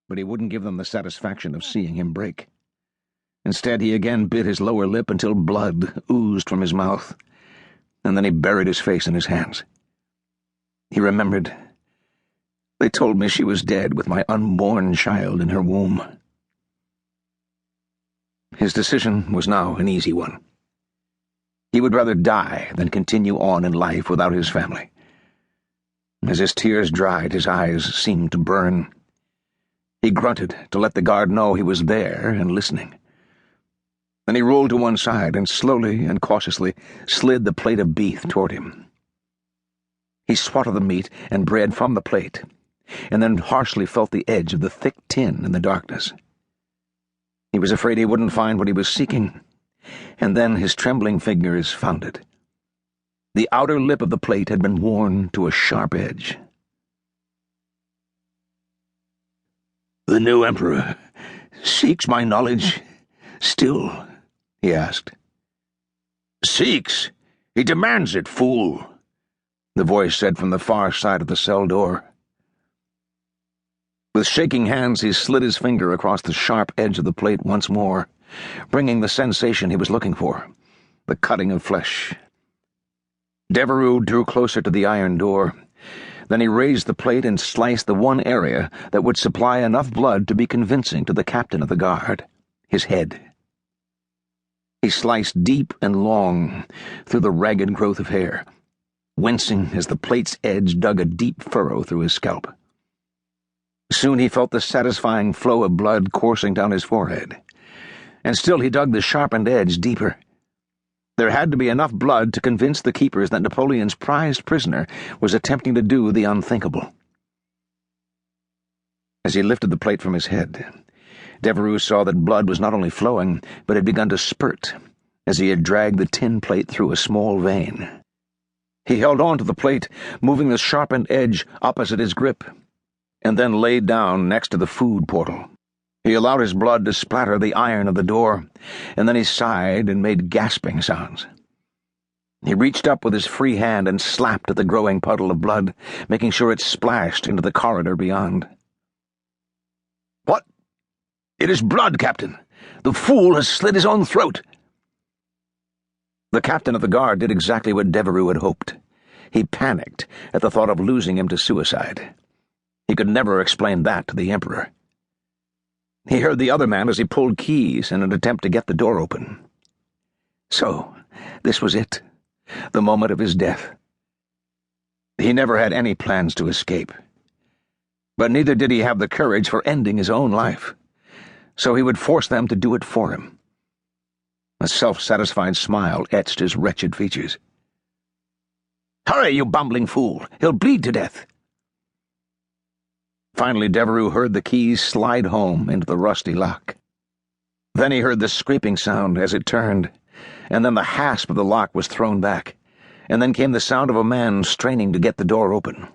but he wouldn't give them the satisfaction of seeing him break. Instead, he again bit his lower lip until blood oozed from his mouth, and then he buried his face in his hands. He remembered, "They told me she was dead with my unborn child in her womb." His decision was now an easy one. He would rather die than continue on in life without his family. As his tears dried, his eyes seemed to burn. He grunted to let the guard know he was there and listening. Then he rolled to one side and slowly and cautiously slid the plate of beef toward him. He swatted the meat and bread from the plate, and then harshly felt the edge of the thick tin in the darkness. He was afraid he wouldn't find what he was seeking, and then his trembling fingers found it. The outer lip of the plate had been worn to a sharp edge. "The new emperor seeks my knowledge still?" he asked. "Seeks? He demands it, fool," the voice said from the far side of the cell door. With shaking hands, he slid his finger across the sharp edge of the plate once more, bringing the sensation he was looking for, the cutting of flesh. Devereux drew closer to the iron door. Then he raised the plate and sliced the one area that would supply enough blood to be convincing to the captain of the guard, his head. He sliced deep and long through the ragged growth of hair, wincing as the plate's edge dug a deep furrow through his scalp. Soon he felt the satisfying flow of blood coursing down his forehead, and still he dug the sharpened edge deeper. There had to be enough blood to convince the keepers that Napoleon's prized prisoner was attempting to do the unthinkable. As he lifted the plate from his head, Devereux saw that blood was not only flowing, but had begun to spurt as he had dragged the tin plate through a small vein. He held on to the plate, moving the sharpened edge opposite his grip, and then laid down next to the food portal. He allowed his blood to splatter the iron of the door, and then he sighed and made gasping sounds. He reached up with his free hand and slapped at the growing puddle of blood, making sure it splashed into the corridor beyond. "What? It is blood, Captain! The fool has slit his own throat!" The captain of the guard did exactly what Devereux had hoped. He panicked at the thought of losing him to suicide. He could never explain that to the Emperor. He heard the other man as he pulled keys in an attempt to get the door open. So, this was it, the moment of his death. He never had any plans to escape. But neither did he have the courage for ending his own life. So he would force them to do it for him. A self-satisfied smile etched his wretched features. "Hurry, you bumbling fool! He'll bleed to death!" Finally, Devereux heard the keys slide home into the rusty lock. Then he heard the scraping sound as it turned, and then the hasp of the lock was thrown back, and then came the sound of a man straining to get the door open.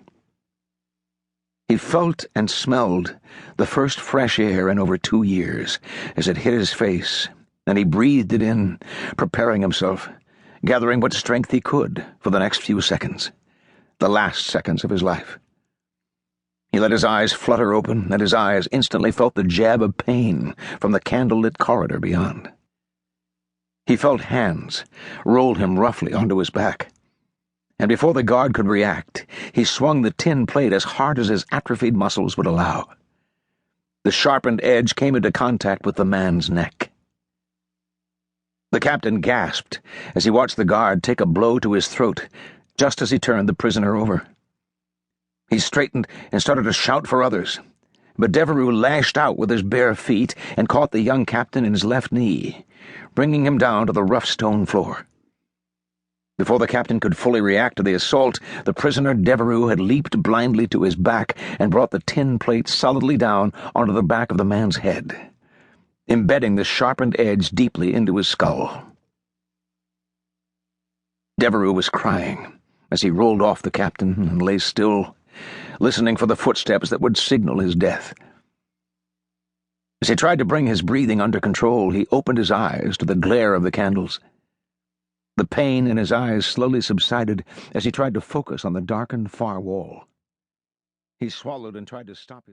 He felt and smelled the first fresh air in over 2 years as it hit his face, and he breathed it in, preparing himself, gathering what strength he could for the next few seconds, the last seconds of his life. He let his eyes flutter open, and his eyes instantly felt the jab of pain from the candle-lit corridor beyond. He felt hands rolled him roughly onto his back, and before the guard could react, he swung the tin plate as hard as his atrophied muscles would allow. The sharpened edge came into contact with the man's neck. The captain gasped as he watched the guard take a blow to his throat just as he turned the prisoner over. He straightened and started to shout for others, but Devereux lashed out with his bare feet and caught the young captain in his left knee, bringing him down to the rough stone floor. Before the captain could fully react to the assault, the prisoner Devereux had leaped blindly to his back and brought the tin plate solidly down onto the back of the man's head, embedding the sharpened edge deeply into his skull. Devereux was crying as he rolled off the captain and lay still, listening for the footsteps that would signal his death. As he tried to bring his breathing under control, he opened his eyes to the glare of the candles. The pain in his eyes slowly subsided as he tried to focus on the darkened far wall. He swallowed and tried to stop his